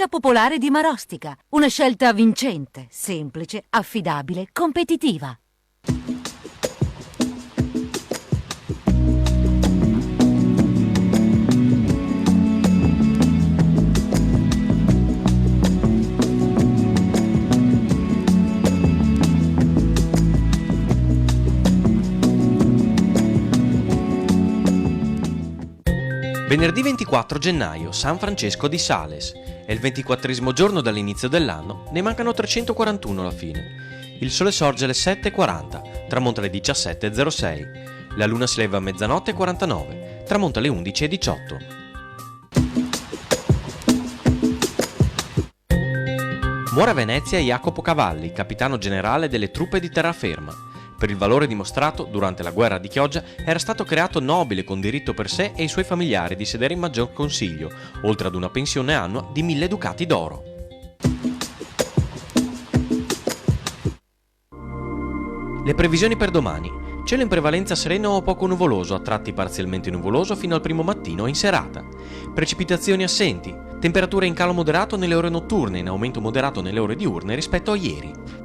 Banca Popolare di Marostica. Una scelta vincente, semplice, affidabile, competitiva. Venerdì 24 gennaio, San Francesco di Sales. È il 24° giorno dall'inizio dell'anno, ne mancano 341 alla fine. Il sole sorge alle 7:40, tramonta alle 17:06. La luna si leva a mezzanotte e 49, tramonta alle 11:18. Muore a Venezia Jacopo Cavalli, capitano generale delle truppe di terraferma. Per il valore dimostrato, durante la guerra di Chioggia era stato creato nobile con diritto per sé e i suoi familiari di sedere in maggior consiglio, oltre ad una pensione annua di 1000 ducati d'oro. Le previsioni per domani. Cielo in prevalenza sereno o poco nuvoloso, a tratti parzialmente nuvoloso fino al primo mattino e in serata. Precipitazioni assenti. Temperature in calo moderato nelle ore notturne e in aumento moderato nelle ore diurne rispetto a ieri.